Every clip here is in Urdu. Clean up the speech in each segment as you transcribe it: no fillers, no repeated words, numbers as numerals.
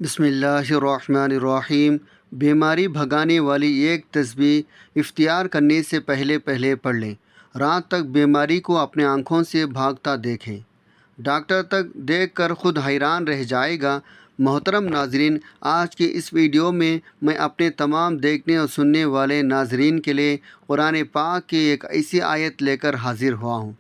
بسم اللہ الرحمن الرحیم۔ بیماری بھگانے والی ایک تسبیح اختیار کرنے سے پہلے پڑھ لیں۔ رات تک بیماری کو اپنے آنکھوں سے بھاگتا دیکھیں، ڈاکٹر تک دیکھ کر خود حیران رہ جائے گا۔ محترم ناظرین، آج کے اس ویڈیو میں اپنے تمام دیکھنے اور سننے والے ناظرین کے لیے قرآن پاک کی ایک ایسی آیت لے کر حاضر ہوا ہوں۔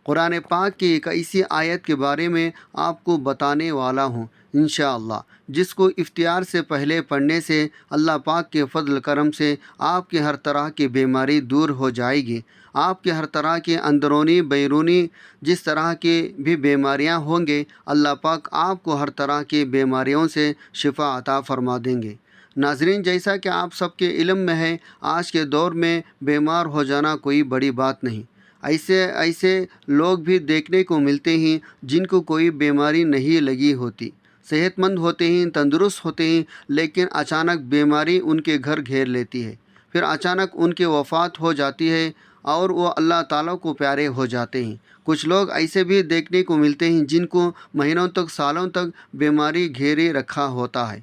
قرآن پاک کی ایک ایسی آیت کے بارے میں آپ کو بتانے والا ہوں انشاءاللہ، جس کو اختیار سے پہلے پڑھنے سے اللہ پاک کے فضل کرم سے آپ کی ہر طرح کی بیماری دور ہو جائے گی۔ آپ کے ہر طرح کے اندرونی بیرونی جس طرح کی بھی بیماریاں ہوں گے، اللہ پاک آپ کو ہر طرح کی بیماریوں سے شفا عطا فرما دیں گے۔ ناظرین، جیسا کہ آپ سب کے علم میں ہے، آج کے دور میں بیمار ہو جانا کوئی بڑی بات نہیں۔ ایسے لوگ بھی دیکھنے کو ملتے ہیں جن کو کوئی بیماری نہیں لگی ہوتی، صحت مند ہوتے ہیں، تندرست ہوتے ہیں، لیکن اچانک بیماری ان کے گھر گھیر لیتی ہے، پھر اچانک ان کی وفات ہو جاتی ہے اور وہ اللہ تعالیٰ کو پیارے ہو جاتے ہیں۔ کچھ لوگ ایسے بھی دیکھنے کو ملتے ہیں جن کو مہینوں تک، سالوں تک بیماری گھیرے رکھا ہوتا ہے۔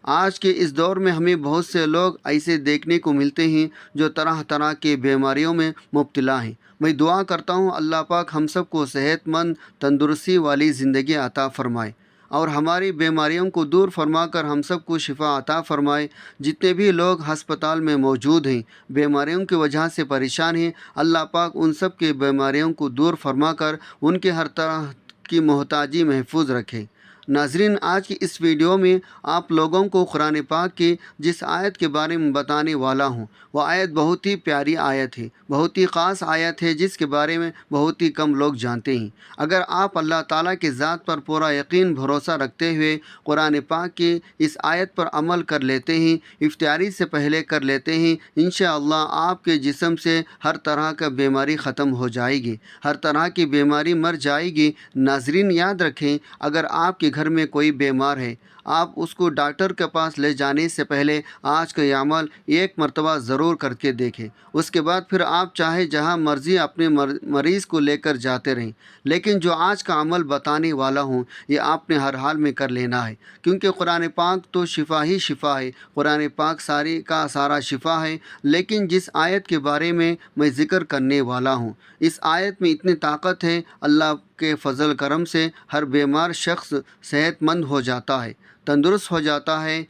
آج کے اس دور میں ہمیں بہت سے لوگ ایسے دیکھنے کو ملتے ہیں جو طرح طرح کے بیماریوں میں مبتلا ہیں۔ میں دعا کرتا ہوں اللہ پاک ہم سب کو صحت مند، تندرستی والی زندگی عطا فرمائے اور ہماری بیماریوں کو دور فرما کر ہم سب کو شفا عطا فرمائے۔ جتنے بھی لوگ ہسپتال میں موجود ہیں، بیماریوں کی وجہ سے پریشان ہیں، اللہ پاک ان سب کے بیماریوں کو دور فرما کر ان کے ہر طرح کی محتاجی محفوظ رکھے۔ ناظرین، آج کی اس ویڈیو میں آپ لوگوں کو قرآن پاک کی جس آیت کے بارے میں بتانے والا ہوں، وہ آیت بہت ہی پیاری آیت ہے، بہت ہی خاص آیت ہے، جس کے بارے میں بہت ہی کم لوگ جانتے ہیں۔ اگر آپ اللہ تعالیٰ کے ذات پر پورا یقین بھروسہ رکھتے ہوئے قرآن پاک کی اس آیت پر عمل کر لیتے ہیں، اختیاری سے پہلے کر لیتے ہیں، انشاءاللہ آپ کے جسم سے ہر طرح کا بیماری ختم ہو جائے گی، ہر طرح کی بیماری مر جائے گی۔ ناظرین، یاد رکھیں، اگر آپ کے گھر میں کوئی بیمار ہے، آپ اس کو ڈاکٹر کے پاس لے جانے سے پہلے آج کا یہ عمل ایک مرتبہ ضرور کر کے دیکھیں۔ اس کے بعد پھر آپ چاہے جہاں مرضی اپنے مریض کو لے کر جاتے رہیں، لیکن جو آج کا عمل بتانے والا ہوں یہ آپ نے ہر حال میں کر لینا ہے، کیونکہ قرآن پاک تو شفا ہی شفا ہے، قرآن پاک ساری کا سارا شفا ہے۔ لیکن جس آیت کے بارے میں ذکر کرنے والا ہوں، اس آیت میں اتنی طاقت ہے، اللہ کے فضل کرم سے ہر بیمار شخص صحت مند ہو جاتا ہے، تندرست ہو جاتا ہے۔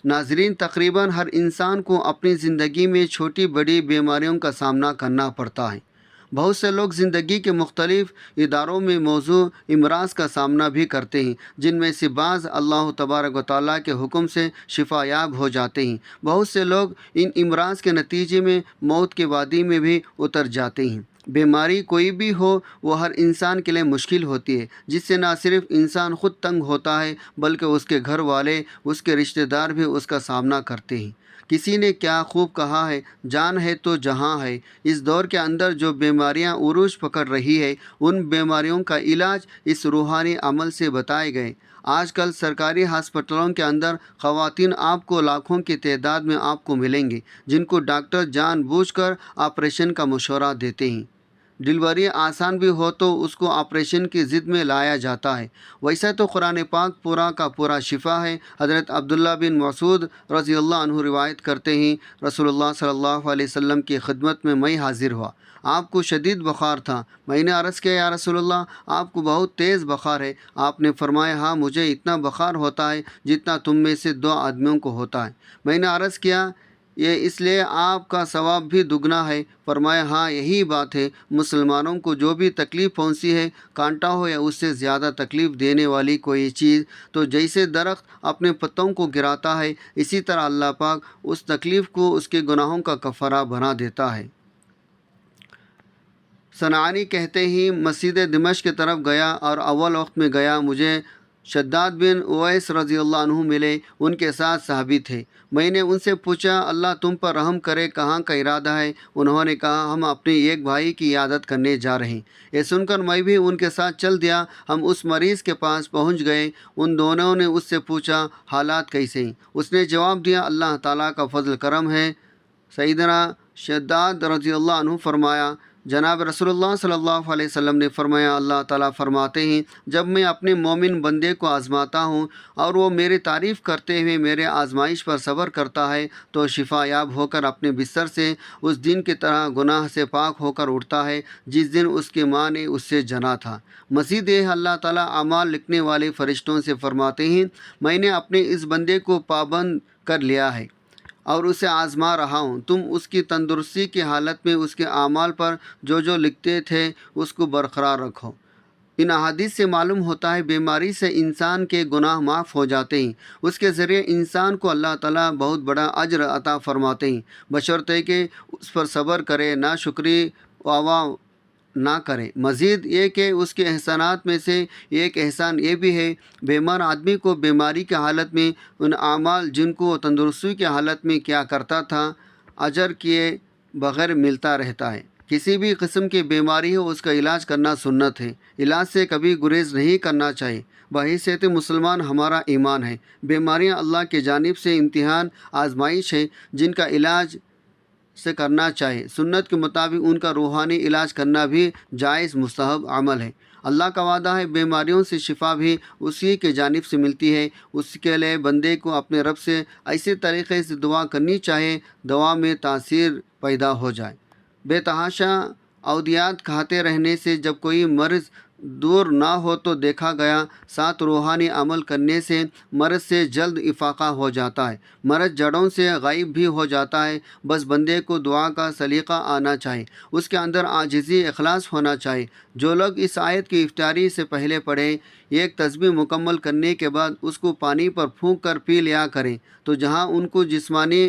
ناظرین، تقریباً ہر انسان کو اپنی زندگی میں چھوٹی بڑی بیماریوں کا سامنا کرنا پڑتا ہے۔ بہت سے لوگ زندگی کے مختلف اداروں میں موضوع امراض کا سامنا بھی کرتے ہیں، جن میں سے بعض اللہ تبارک و تعالیٰ کے حکم سے شفا یاب ہو جاتے ہیں۔ بہت سے لوگ ان امراض کے نتیجے میں موت کے وادی میں بھی اتر جاتے ہیں۔ بیماری کوئی بھی ہو، وہ ہر انسان کے لیے مشکل ہوتی ہے، جس سے نہ صرف انسان خود تنگ ہوتا ہے بلکہ اس کے گھر والے، اس کے رشتہ دار بھی اس کا سامنا کرتے ہیں۔ کسی نے کیا خوب کہا ہے، جان ہے تو جہاں ہے۔ اس دور کے اندر جو بیماریاں عروج پکڑ رہی ہے، ان بیماریوں کا علاج اس روحانی عمل سے بتائے گئے۔ آج کل سرکاری ہسپتالوں کے اندر خواتین آپ کو لاکھوں کی تعداد میں آپ کو ملیں گے، جن کو ڈاکٹر جان بوجھ کر آپریشن کا مشورہ دیتے ہیں۔ ڈلیوری آسان بھی ہو تو اس کو آپریشن کی ضد میں لایا جاتا ہے۔ ویسے تو قرآن پاک پورا کا پورا شفا ہے۔ حضرت عبداللہ بن مسعود رضی اللہ عنہ روایت کرتے ہیں، رسول اللہ صلی اللہ علیہ وسلم کی خدمت میں حاضر ہوا۔ آپ کو شدید بخار تھا۔ میں نے عرض کیا، یا رسول اللہ، آپ کو بہت تیز بخار ہے۔ آپ نے فرمایا، ہاں، مجھے اتنا بخار ہوتا ہے جتنا تم میں سے 2 آدمیوں کو ہوتا ہے۔ میں نے عرض کیا، یہ اس لیے آپ کا ثواب بھی دگنا ہے۔ فرمایا، ہاں، یہی بات ہے۔ مسلمانوں کو جو بھی تکلیف پہنچی ہے، کانٹا ہو یا اس سے زیادہ تکلیف دینے والی کوئی چیز، تو جیسے درخت اپنے پتوں کو گراتا ہے، اسی طرح اللہ پاک اس تکلیف کو اس کے گناہوں کا کفارہ بنا دیتا ہے۔ صنعانی کہتے ہیں، مسجد دمشق کی طرف گیا اور اول وقت میں گیا، مجھے شداد بن اویس رضی اللہ عنہ ملے، ان کے ساتھ صحابی تھے۔ میں نے ان سے پوچھا، اللہ تم پر رحم کرے، کہاں کا ارادہ ہے؟ انہوں نے کہا، ہم اپنے ایک بھائی کی عیادت کرنے جا رہے ہیں۔ یہ سن کر میں بھی ان کے ساتھ چل دیا۔ ہم اس مریض کے پاس پہنچ گئے۔ ان دونوں نے اس سے پوچھا، حالات کیسے ہیں؟ اس نے جواب دیا، اللہ تعالیٰ کا فضل کرم ہے۔ سیدنا شداد رضی اللہ عنہ فرمایا، جناب رسول اللہ صلی اللہ علیہ وسلم نے فرمایا، اللہ تعالیٰ فرماتے ہیں جب میں اپنے مومن بندے کو آزماتا ہوں اور وہ میری تعریف کرتے ہوئے میرے آزمائش پر صبر کرتا ہے تو شفا یاب ہو کر اپنے بستر سے اس دن کی طرح گناہ سے پاک ہو کر اٹھتا ہے جس دن اس کی ماں نے اس سے جنا تھا۔ مزید یہ اللہ تعالیٰ اعمال لکھنے والے فرشتوں سے فرماتے ہیں، میں نے اپنے اس بندے کو پابند کر لیا ہے اور اسے آزما رہا ہوں، تم اس کی تندرستی کی حالت میں اس کے اعمال پر جو لکھتے تھے اس کو برقرار رکھو۔ ان احادیث سے معلوم ہوتا ہے بیماری سے انسان کے گناہ معاف ہو جاتے ہیں، اس کے ذریعے انسان کو اللہ تعالیٰ بہت بڑا اجر عطا فرماتے ہیں، بشرطے کہ اس پر صبر کرے، ناشکری واوا نہ کرے۔ مزید یہ کہ اس کے احسانات میں سے ایک احسان یہ بھی ہے، بیمار آدمی کو بیماری کی حالت میں ان اعمال جن کو وہ تندرستی کی حالت میں کیا کرتا تھا اجر کیے بغیر ملتا رہتا ہے۔ کسی بھی قسم کی بیماری ہو اس کا علاج کرنا سنت ہے، علاج سے کبھی گریز نہیں کرنا چاہیے۔ بحیثیت مسلمان ہمارا ایمان ہے، بیماریاں اللہ کی جانب سے امتحان آزمائش ہے جن کا علاج سے کرنا چاہیے۔ سنت کے مطابق ان کا روحانی علاج کرنا بھی جائز مستحب عمل ہے۔ اللہ کا وعدہ ہے بیماریوں سے شفا بھی اسی کے جانب سے ملتی ہے۔ اس کے لیے بندے کو اپنے رب سے ایسے طریقے سے دعا کرنی چاہیے دعا میں تاثیر پیدا ہو جائے۔ بے تحاشا ادویات کھاتے رہنے سے جب کوئی مرض دور نہ ہو تو دیکھا گیا، ساتھ روحانی عمل کرنے سے مرض سے جلد افاقہ ہو جاتا ہے، مرض جڑوں سے غائب بھی ہو جاتا ہے۔ بس بندے کو دعا کا سلیقہ آنا چاہیے، اس کے اندر عاجزی اخلاص ہونا چاہیے۔ جو لوگ اس آیت کی افطاری سے پہلے پڑھیں، ایک تسبیح مکمل کرنے کے بعد اس کو پانی پر پھونک کر پی لیا کریں تو جہاں ان کو جسمانی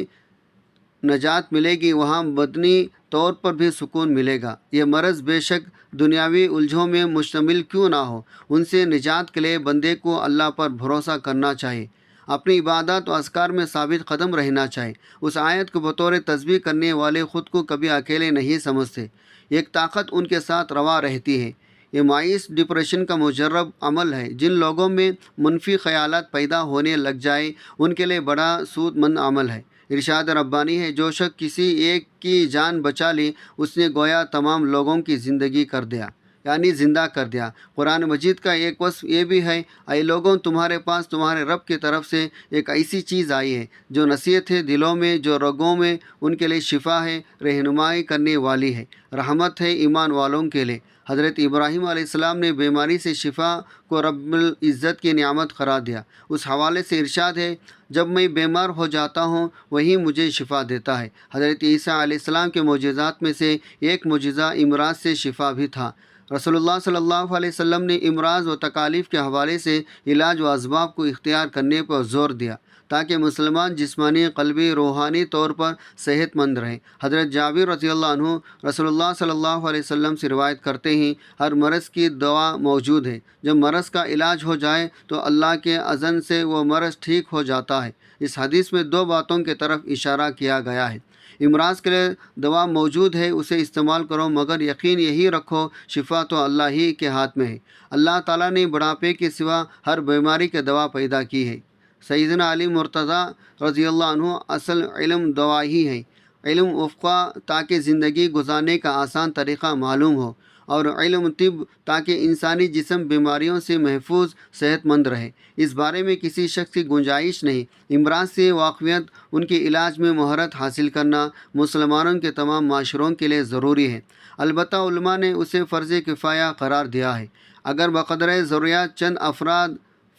نجات ملے گی وہاں بدنی طور پر بھی سکون ملے گا۔ یہ مرض بے شک دنیاوی الجھنوں میں مشتمل کیوں نہ ہو، ان سے نجات کے لیے بندے کو اللہ پر بھروسہ کرنا چاہیے، اپنی عبادات و اذکار میں ثابت قدم رہنا چاہیے۔ اس آیت کو بطور تسبیح کرنے والے خود کو کبھی اکیلے نہیں سمجھتے، ایک طاقت ان کے ساتھ روا رہتی ہے۔ یہ مایوس ڈپریشن کا مجرب عمل ہے۔ جن لوگوں میں منفی خیالات پیدا ہونے لگ جائے ان کے لیے بڑا سود مند عمل ہے۔ ارشاد ربانی ہے، جو شخص کسی ایک کی جان بچا لی اس نے گویا تمام لوگوں کی زندگی کر دیا، یعنی زندہ کر دیا۔ قرآن مجید کا ایک وصف یہ بھی ہے، اے لوگوں تمہارے پاس تمہارے رب کی طرف سے ایک ایسی چیز آئی ہے جو نصیحت ہے دلوں میں، جو رگوں میں ان کے لیے شفا ہے، رہنمائی کرنے والی ہے، رحمت ہے ایمان والوں کے لیے۔ حضرت ابراہیم علیہ السلام نے بیماری سے شفا کو رب العزت کی نعمت قرار دیا۔ اس حوالے سے ارشاد ہے، جب میں بیمار ہو جاتا ہوں وہی مجھے شفا دیتا ہے۔ حضرت عیسیٰ علیہ السلام کے معجزات میں سے ایک معجزہ امراض سے شفا بھی تھا۔ رسول اللہ صلی اللہ علیہ وسلم نے امراض و تکالیف کے حوالے سے علاج و اسباب کو اختیار کرنے پر زور دیا تاکہ مسلمان جسمانی، قلبی، روحانی طور پر صحت مند رہیں۔ حضرت جابر رضی اللہ عنہ رسول اللہ صلی اللہ علیہ وسلم سے روایت کرتے ہیں، ہر مرض کی دوا موجود ہے، جب مرض کا علاج ہو جائے تو اللہ کے اذن سے وہ مرض ٹھیک ہو جاتا ہے۔ اس حدیث میں دو باتوں کی طرف اشارہ کیا گیا ہے، امراض کے لیے دوا موجود ہے، اسے استعمال کرو، مگر یقین یہی رکھو شفا تو اللہ ہی کے ہاتھ میں ہے۔ اللہ تعالیٰ نے بڑھاپے کے سوا ہر بیماری کی دوا پیدا کی ہے۔ سیدنا علی مرتضیٰ رضی اللہ عنہ اصل علم دوا ہی ہے، علم افقہ تاکہ زندگی گزارنے کا آسان طریقہ معلوم ہو، اور علم طب تاکہ انسانی جسم بیماریوں سے محفوظ صحت مند رہے۔ اس بارے میں کسی شخص کی گنجائش نہیں۔ امراض سے واقفیت، ان کے علاج میں مہارت حاصل کرنا مسلمانوں کے تمام معاشروں کے لیے ضروری ہے، البتہ علماء نے اسے فرض کفایہ قرار دیا ہے۔ اگر بقدر ضروریات چند افراد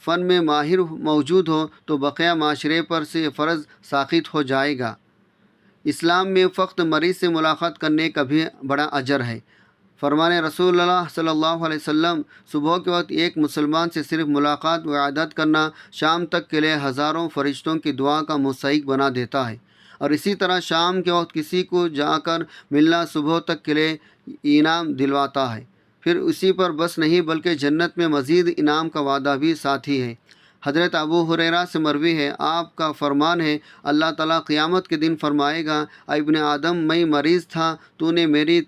فن میں ماہر موجود ہو تو بقیہ معاشرے پر سے فرض ساقط ہو جائے گا۔ اسلام میں فقط مریض سے ملاقات کرنے کا بھی بڑا اجر ہے۔ فرمان رسول اللہ صلی اللہ علیہ وسلم، صبح کے وقت ایک مسلمان سے صرف ملاقات و عیادت کرنا شام تک کے لیے ہزاروں فرشتوں کی دعا کا مستحق بنا دیتا ہے، اور اسی طرح شام کے وقت کسی کو جا کر ملنا صبح تک کے لیے انعام دلواتا ہے۔ پھر اسی پر بس نہیں بلکہ جنت میں مزید انعام کا وعدہ بھی ساتھ ہی ہے۔ حضرت ابو ہریرہ سے مروی ہے، آپ کا فرمان ہے، اللہ تعالیٰ قیامت کے دن فرمائے گا، اے ابن آدم، میں مریض تھا، تو نے میری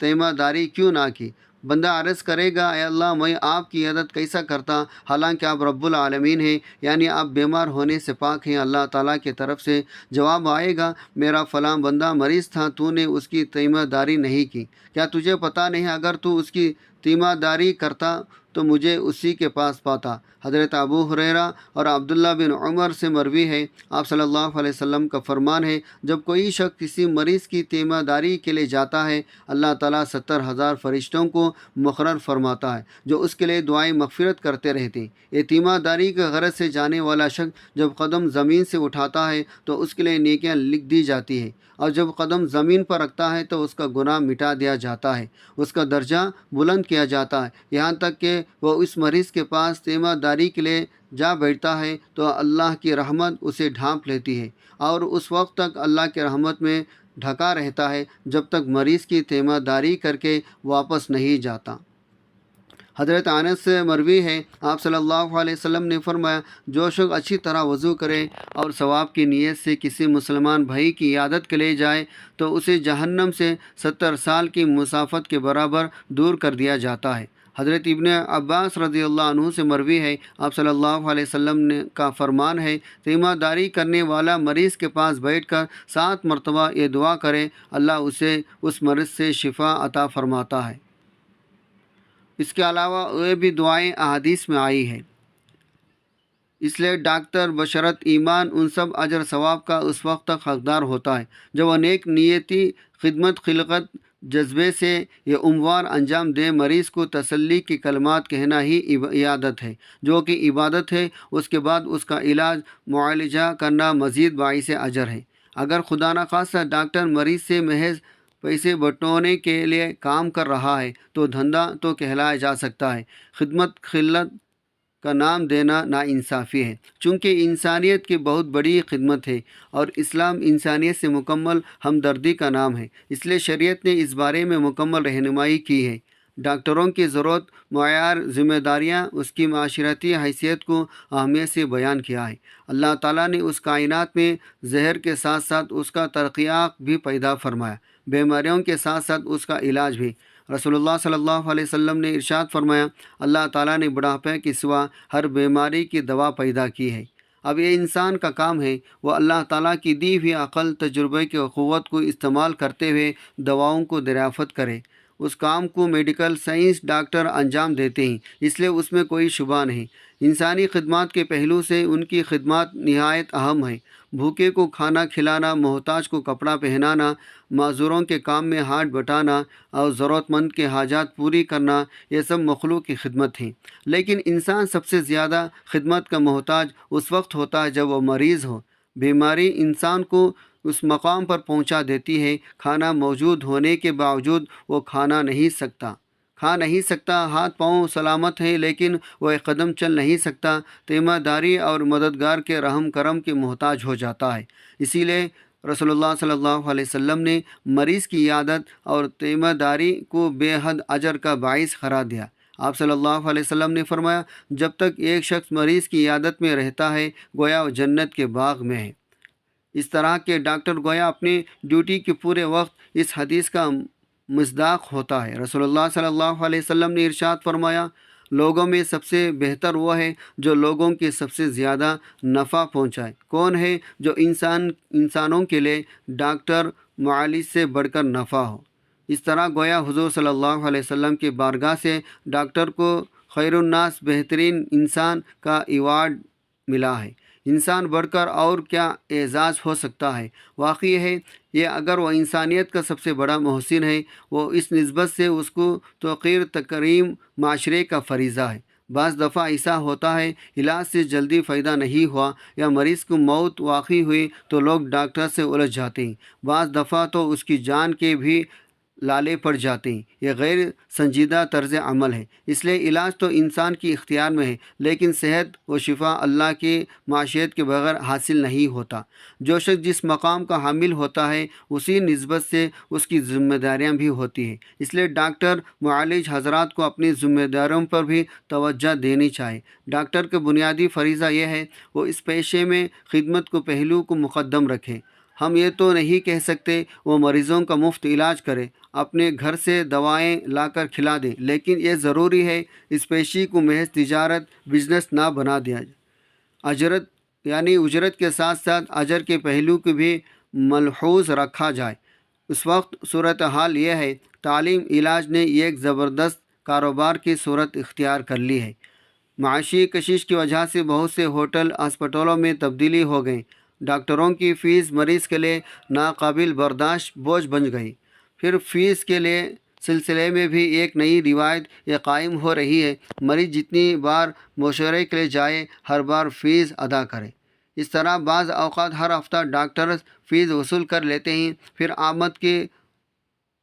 تیمہ داری کیوں نہ کی؟ بندہ عرض کرے گا اے اللہ میں آپ کی عادت کیسا کرتا، حالانکہ آپ رب العالمین ہیں، یعنی آپ بیمار ہونے سے پاک ہیں۔ اللہ تعالیٰ کی طرف سے جواب آئے گا میرا فلاں بندہ مریض تھا، تو نے اس کی تیمہ داری نہیں کی، کیا تجھے پتہ نہیں اگر تو اس کی تیمہ داری کرتا تو مجھے اسی کے پاس پاتا۔ حضرت ابو ہریرہ اور عبداللہ بن عمر سے مروی ہے، آپ صلی اللہ علیہ وسلم کا فرمان ہے جب کوئی شخص کسی مریض کی تیمہ داری کے لیے جاتا ہے، اللہ تعالیٰ 70,000 فرشتوں کو مقرر فرماتا ہے جو اس کے لیے دعائیں مغفرت کرتے رہتے ہیں۔ یہ تیمہ داری کے غرض سے جانے والا شخص جب قدم زمین سے اٹھاتا ہے تو اس کے لیے نیکیاں لکھ دی جاتی ہے، اور جب قدم زمین پر رکھتا ہے تو اس کا گناہ مٹا دیا جاتا ہے، اس کا درجہ بلند کیا جاتا ہے، یہاں تک کہ وہ اس مریض کے پاس تیمہ داری کے لیے جا بیٹھتا ہے تو اللہ کی رحمت اسے ڈھانپ لیتی ہے، اور اس وقت تک اللہ کی رحمت میں ڈھکا رہتا ہے جب تک مریض کی تیمہ داری کر کے واپس نہیں جاتا۔ حضرت انس سے مروی ہے، آپ صلی اللہ علیہ وسلم نے فرمایا جو شخص اچھی طرح وضو کرے اور ثواب کی نیت سے کسی مسلمان بھائی کی عیادت کے لیے جائے تو اسے جہنم سے 70 سال کی مسافت کے برابر دور کر دیا جاتا ہے۔ حضرت ابن عباس رضی اللہ عنہ سے مروی ہے، آپ صلی اللہ علیہ وسلم کا فرمان ہے تیمہ داری کرنے والا مریض کے پاس بیٹھ کر 7 مرتبہ یہ دعا کرے، اللہ اسے اس مرض سے شفا عطا فرماتا ہے۔ اس کے علاوہ یہ بھی دعائیں احادیث میں آئی ہیں۔ اس لیے ڈاکٹر بشرط ایمان ان سب اجر ثواب کا اس وقت تک حقدار ہوتا ہے جب وہ نیک نیتی خدمت خلقت جذبے سے یہ اموار انجام دے۔ مریض کو تسلی کی کلمات کہنا ہی عیادت ہے جو کہ عبادت ہے، اس کے بعد اس کا علاج معالجہ کرنا مزید باعث اجر ہے۔ اگر خدا نخواستہ ڈاکٹر مریض سے محض پیسے بٹونے کے لیے کام کر رہا ہے تو دھندا تو کہلایا جا سکتا ہے، خدمت خلت کا نام دینا ناانصافی ہے، چونکہ انسانیت کی بہت بڑی خدمت ہے اور اسلام انسانیت سے مکمل ہمدردی کا نام ہے، اس لیے شریعت نے اس بارے میں مکمل رہنمائی کی ہے۔ ڈاکٹروں کی ضرورت، معیار، ذمہ داریاں اس کی معاشرتی حیثیت کو اہمیت سے بیان کیا ہے۔ اللہ تعالیٰ نے اس کائنات میں زہر کے ساتھ ساتھ اس کا ترقیات بھی پیدا فرمایا، بیماریوں کے ساتھ ساتھ اس کا علاج بھی۔ رسول اللہ صلی اللہ علیہ وسلم نے ارشاد فرمایا اللہ تعالیٰ نے بڑھاپے کے سوا ہر بیماری کی دوا پیدا کی ہے۔ اب یہ انسان کا کام ہے وہ اللہ تعالیٰ کی دی ہوئی عقل، تجربے کی قوت کو استعمال کرتے ہوئے دواؤں کو دریافت کرے۔ اس کام کو میڈیکل سائنس ڈاکٹر انجام دیتے ہیں، اس لیے اس میں کوئی شبہ نہیں۔ انسانی خدمات کے پہلو سے ان کی خدمات نہایت اہم ہیں۔ بھوکے کو کھانا کھلانا، محتاج کو کپڑا پہنانا، معذوروں کے کام میں ہاتھ بٹانا اور ضرورت مند کے حاجات پوری کرنا، یہ سب مخلوق کی خدمت ہیں۔ لیکن انسان سب سے زیادہ خدمت کا محتاج اس وقت ہوتا ہے جب وہ مریض ہو۔ بیماری انسان کو اس مقام پر پہنچا دیتی ہے، کھانا موجود ہونے کے باوجود وہ کھا نہیں سکتا، ہاتھ پاؤں سلامت ہیں لیکن وہ ایک قدم چل نہیں سکتا، تیمہ داری اور مددگار کے رحم کرم کے محتاج ہو جاتا ہے۔ اسی لیے رسول اللہ صلی اللہ علیہ وسلم نے مریض کی عیادت اور تیمہ داری کو بے حد اجر کا باعث قرار دیا۔ آپ صلی اللہ علیہ وسلم نے فرمایا جب تک ایک شخص مریض کی عیادت میں رہتا ہے گویا وہ جنت کے باغ میں ہے۔ اس طرح کے ڈاکٹر گویا اپنی ڈیوٹی کے پورے وقت اس حدیث کا مصداق ہوتا ہے۔ رسول اللہ صلی اللہ علیہ وسلم نے ارشاد فرمایا لوگوں میں سب سے بہتر وہ ہے جو لوگوں کے سب سے زیادہ نفع پہنچائے۔ کون ہے جو انسانوں کے لیے ڈاکٹر معالج سے بڑھ کر نفع ہو۔ اس طرح گویا حضور صلی اللہ علیہ وسلم کی بارگاہ سے ڈاکٹر کو خیر الناس بہترین انسان کا ایوارڈ ملا ہے۔ انسان بڑھ کر اور کیا اعزاز ہو سکتا ہے۔ واقعی ہے یہ اگر وہ انسانیت کا سب سے بڑا محسن ہے، وہ اس نسبت سے اس کو توقیر تکریم معاشرے کا فریضہ ہے۔ بعض دفعہ ایسا ہوتا ہے علاج سے جلدی فائدہ نہیں ہوا یا مریض کو موت واقع ہوئی تو لوگ ڈاکٹر سے الجھ جاتے ہیں، بعض دفعہ تو اس کی جان کے بھی لالے پڑ جاتے ہیں۔ یہ غیر سنجیدہ طرز عمل ہے، اس لیے علاج تو انسان کی اختیار میں ہے لیکن صحت و شفا اللہ کی معیشت کے بغیر حاصل نہیں ہوتا۔ جو شخص جس مقام کا حامل ہوتا ہے اسی نسبت سے اس کی ذمہ داریاں بھی ہوتی ہیں، اس لیے ڈاکٹر معالج حضرات کو اپنی ذمہ داریوں پر بھی توجہ دینی چاہیے۔ ڈاکٹر کا بنیادی فریضہ یہ ہے وہ اس پیشے میں خدمت کو پہلو کو مقدم رکھے۔ ہم یہ تو نہیں کہہ سکتے وہ مریضوں کا مفت علاج کرے، اپنے گھر سے دوائیں لا کر کھلا دیں، لیکن یہ ضروری ہے اس پیشی کو محض تجارت بزنس نہ بنا دیا جائے۔ اجرت اجرت کے ساتھ ساتھ اجر کے پہلو کو بھی ملحوظ رکھا جائے۔ اس وقت صورتحال یہ ہے، تعلیم علاج نے ایک زبردست کاروبار کی صورت اختیار کر لی ہے۔ معاشی کشش کی وجہ سے بہت سے ہوٹل ہسپتالوں میں تبدیلی ہو گئی، ڈاکٹروں کی فیس مریض کے لیے ناقابل برداشت بوجھ بن گئی۔ پھر فیس کے لیے سلسلے میں بھی ایک نئی روایت یہ قائم ہو رہی ہے، مریض جتنی بار مشورے کے لیے جائے ہر بار فیس ادا کرے۔ اس طرح بعض اوقات ہر ہفتہ ڈاکٹر فیس وصول کر لیتے ہیں، پھر آمد کے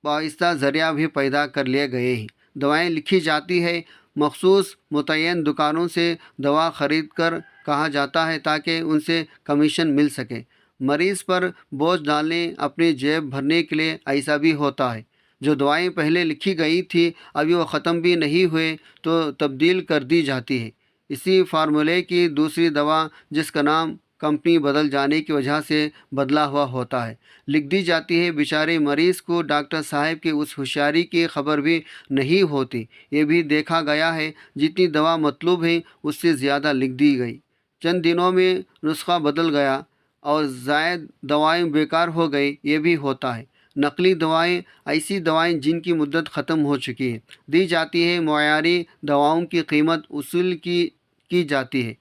باعثہ ذریعہ بھی پیدا کر لیے گئے ہیں۔ دوائیں لکھی جاتی ہے، مخصوص متعین دکانوں سے دوا خرید کر کہا جاتا ہے تاکہ ان سے کمیشن مل سکے۔ مریض پر بوجھ ڈالنے، اپنی جیب بھرنے کے لیے ایسا بھی ہوتا ہے۔ جو دوائیں پہلے لکھی گئی تھی ابھی وہ ختم بھی نہیں ہوئے تو تبدیل کر دی جاتی ہے۔ اسی فارمولے کی دوسری دوا جس کا نام کمپنی بدل جانے کی وجہ سے بدلا ہوا ہوتا ہے لکھ دی جاتی ہے۔ بیچارے مریض کو ڈاکٹر صاحب کی اس ہوشیاری کی خبر بھی نہیں ہوتی۔ یہ بھی دیکھا گیا ہے جتنی دوا مطلوب ہے اس سے زیادہ لکھ دی گئی، چند دنوں میں نسخہ بدل گیا اور زائد دوائیں بیکار ہو گئی، یہ بھی ہوتا ہے۔ نقلی دوائیں، ایسی دوائیں جن کی مدت ختم ہو چکی ہے، دی جاتی ہے۔ معیاری دواؤں کی قیمت وصول کی جاتی ہے،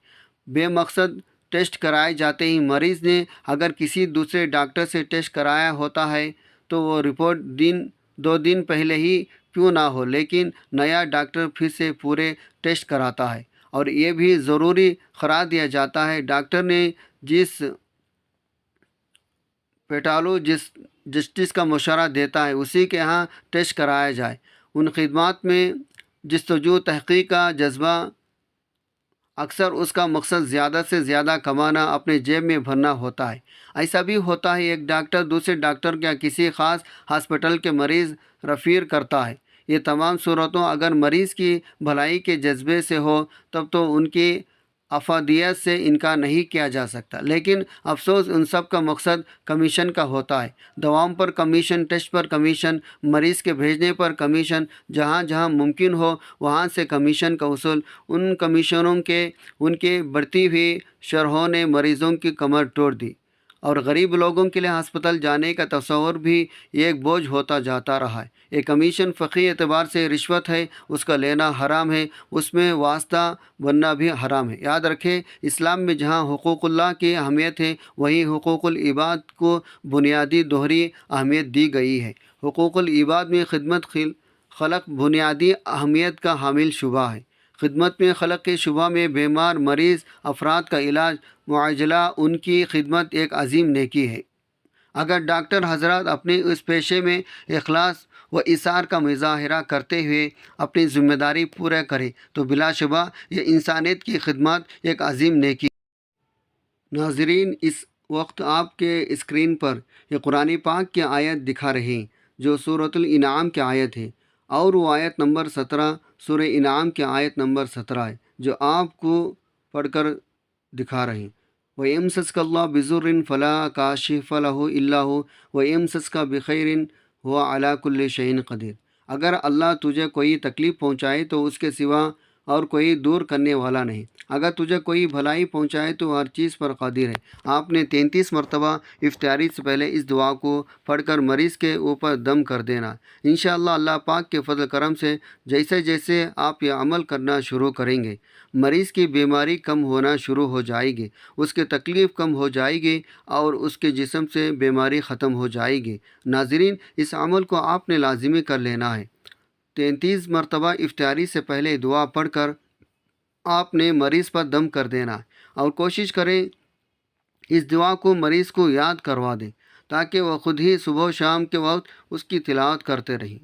بے مقصد ٹیسٹ کرائے جاتے ہیں۔ مریض نے اگر کسی دوسرے ڈاکٹر سے ٹیسٹ کرایا ہوتا ہے تو وہ رپورٹ دو دن پہلے ہی کیوں نہ ہو، لیکن نیا ڈاکٹر پھر سے پورے ٹیسٹ کراتا ہے اور یہ بھی ضروری قرار دیا جاتا ہے ڈاکٹر نے جس پیتھولوجسٹ کا مشورہ دیتا ہے اسی کے ہاں ٹیسٹ کرایا جائے۔ ان خدمات میں جستجو تحقیق کا جذبہ، اکثر اس کا مقصد زیادہ سے زیادہ کمانا، اپنے جیب میں بھرنا ہوتا ہے۔ ایسا بھی ہوتا ہے ایک ڈاکٹر دوسرے ڈاکٹر یا کسی خاص ہاسپٹل کے مریض ریفر کرتا ہے۔ یہ تمام صورتوں اگر مریض کی بھلائی کے جذبے سے ہو تب تو ان کی افادیت سے انکار نہیں کیا جا سکتا، لیکن افسوس ان سب کا مقصد کمیشن کا ہوتا ہے۔ دواؤں پر کمیشن، ٹیسٹ پر کمیشن، مریض کے بھیجنے پر کمیشن، جہاں جہاں ممکن ہو وہاں سے کمیشن کا اصول۔ ان کمیشنوں کے ان کی بڑھتی ہوئی شرحوں نے مریضوں کی کمر توڑ دی اور غریب لوگوں کے لیے ہسپتال جانے کا تصور بھی ایک بوجھ ہوتا جاتا رہا ہے۔ یہ کمیشن فقہی اعتبار سے رشوت ہے، اس کا لینا حرام ہے، اس میں واسطہ بننا بھی حرام ہے۔ یاد رکھیں، اسلام میں جہاں حقوق اللہ کی اہمیت ہے وہیں حقوق العباد کو بنیادی دوہری اہمیت دی گئی ہے۔ حقوق العباد میں خدمت خلق بنیادی اہمیت کا حامل شعبہ ہے۔ خدمت میں خلق کے شعبہ میں بیمار مریض افراد کا علاج معالجہ، ان کی خدمت ایک عظیم نیکی ہے۔ اگر ڈاکٹر حضرات اپنے اس پیشے میں اخلاص و ایثار کا مظاہرہ کرتے ہوئے اپنی ذمہ داری پورا کریں تو بلا شبہ یہ انسانیت کی خدمت ایک عظیم نیکی ہے۔ ناظرین، اس وقت آپ کے اسکرین پر یہ قرآن پاک کی آیت دکھا رہے ہیں جو سورۃ الانعام کی آیت ہے، اور وہ آیت نمبر 17 سورہ انعام کی آیت نمبر 17 ہے جو آپ کو پڑھ کر دکھا رہے ہیں۔ وَيَمْسَسْكَ اللَّهُ بِضُرٍّ فَلَا كَاشِفَ لَهُ إِلَّا هُوَ وَيَمْسَسْكَ بِخَيْرٍ هُوَ عَلَى كُلِّ شَيْءٍ قَدِيرٌ۔ اگر اللہ تجھے کوئی تکلیف پہنچائے تو اس کے سوا اور کوئی دور کرنے والا نہیں، اگر تجھے کوئی بھلائی پہنچائے تو ہر چیز پر قادر ہے۔ آپ نے 33 مرتبہ افطاری سے پہلے اس دعا کو پڑھ کر مریض کے اوپر دم کر دینا۔ انشاءاللہ اللہ پاک کے فضل کرم سے جیسے جیسے آپ یہ عمل کرنا شروع کریں گے، مریض کی بیماری کم ہونا شروع ہو جائے گی، اس کی تکلیف کم ہو جائے گی اور اس کے جسم سے بیماری ختم ہو جائے گی۔ ناظرین، اس عمل کو آپ نے لازمی کر لینا ہے۔ 33 مرتبہ افطاری سے پہلے دعا پڑھ کر آپ نے مریض پر دم کر دینا اور کوشش کریں اس دعا کو مریض کو یاد کروا دیں تاکہ وہ خود ہی صبح و شام کے وقت اس کی تلاوت کرتے رہیں۔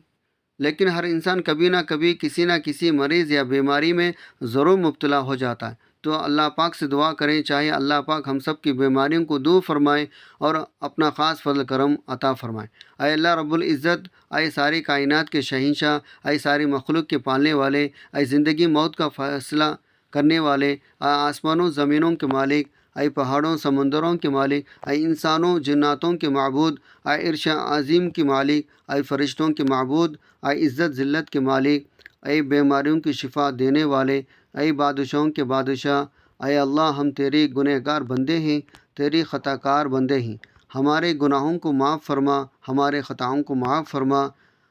لیکن ہر انسان کبھی نہ کبھی کسی نہ کسی مرض یا بیماری میں ضرور مبتلا ہو جاتا ہے، تو اللہ پاک سے دعا کریں چاہے اللہ پاک ہم سب کی بیماریوں کو دور فرمائے اور اپنا خاص فضل کرم عطا فرمائے۔ اے اللہ رب العزت، اے ساری کائنات کے شہنشاہ، اے ساری مخلوق کے پالنے والے، اے زندگی موت کا فیصلہ کرنے والے، اے آسمانوں زمینوں کے مالک، اے پہاڑوں سمندروں کے مالک، اے انسانوں جناتوں کے معبود، اے عرش عظیم کے مالک، اے فرشتوں کے معبود، اے عزت ذلت کے مالک، اے بیماریوں کی شفا دینے والے، اے بادشاہوں کے بادشاہ، اے اللہ ہم تیرے گنہگار بندے ہیں، تیری خطا کار بندے ہیں، ہمارے گناہوں کو معاف فرما، ہمارے خطاؤں کو معاف فرما۔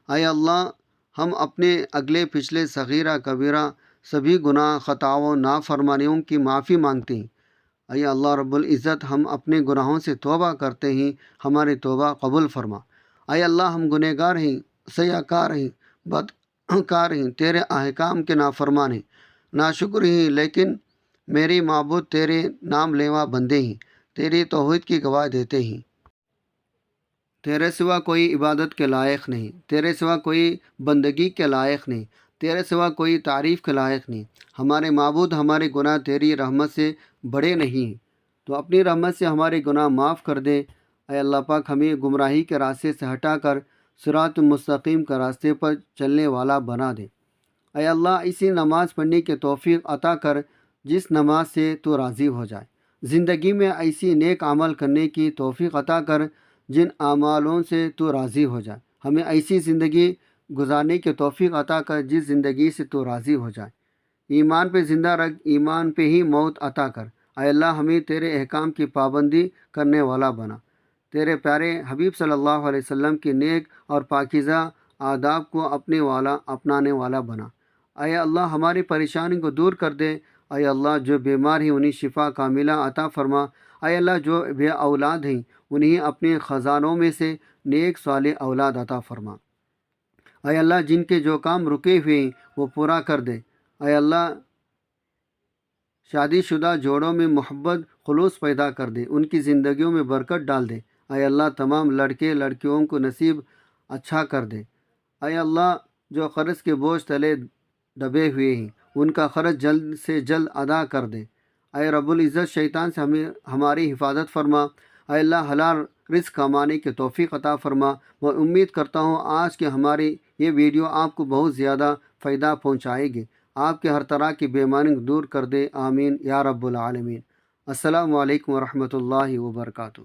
اے اللہ ہم اپنے اگلے پچھلے صغیرہ کبیرہ سبھی گناہ خطاؤں نافرمانیوں کی معافی مانگتے ہیں۔ اے اللہ رب العزت ہم اپنے گناہوں سے توبہ کرتے ہیں، ہماری توبہ قبول فرما۔ اے اللہ ہم گنہگار ہیں، سیاہ کار ہیں، بدکار ہیں، تیرے احکام کے نافرمان ہیں، ناشکر ہیں، لیکن میری معبود تیرے نام لیوا بندے ہیں، تیری توحید کی گواہ دیتے ہیں۔ تیرے سوا کوئی عبادت کے لائق نہیں، تیرے سوا کوئی بندگی کے لائق نہیں، تیرے سوا کوئی تعریف کے لائق نہیں۔ ہمارے معبود ہمارے گناہ تیری رحمت سے بڑے نہیں ہیں، تو اپنی رحمت سے ہمارے گناہ معاف کر دے۔ اے اللہ پاک ہمیں گمراہی کے راستے سے ہٹا کر صراط مستقیم کے راستے پر چلنے والا بنا دے۔ اے اللہ اسی نماز پڑھنے کی توفیق عطا کر جس نماز سے تو راضی ہو جائے، زندگی میں ایسی نیک عمل کرنے کی توفیق عطا کر جن اعمالوں سے تو راضی ہو جائے، ہمیں ایسی زندگی گزارنے کی توفیق عطا کر جس زندگی سے تو راضی ہو جائے، ایمان پہ زندہ رکھ، ایمان پہ ہی موت عطا کر۔ اے اللہ ہمیں تیرے احکام کی پابندی کرنے والا بنا، تیرے پیارے حبیب صلی اللہ علیہ وسلم کی نیک اور پاکیزہ آداب کو اپنانے والا بنا۔ اے اللہ ہماری پریشانی کو دور کر دے۔ اے اللہ جو بیمار ہیں انہیں شفا کاملہ عطا فرما۔ اے اللہ جو بے اولاد ہیں انہیں اپنے خزانوں میں سے نیک صالح اولاد عطا فرما۔ اے اللہ جن کے جو کام رکے ہوئے ہیں وہ پورا کر دے۔ اے اللہ شادی شدہ جوڑوں میں محبت خلوص پیدا کر دے، ان کی زندگیوں میں برکت ڈال دے۔ اے اللہ تمام لڑکے لڑکیوں کو نصیب اچھا کر دے۔ اے اللہ جو قرض کے بوجھ تلے دبے ہوئے ہیں ان کا قرض جلد سے جلد ادا کر دے۔ اے رب العزت شیطان سے ہماری حفاظت فرما۔ اے اللہ حلال رزق کمانے کی توفیق عطا فرما۔ میں امید کرتا ہوں آج کی ہماری یہ ویڈیو آپ کو بہت زیادہ فائدہ پہنچائے گی، آپ کے ہر طرح کی بیماری دور کر دے، آمین یا رب العالمین۔ السلام علیکم ورحمۃ اللہ وبرکاتہ۔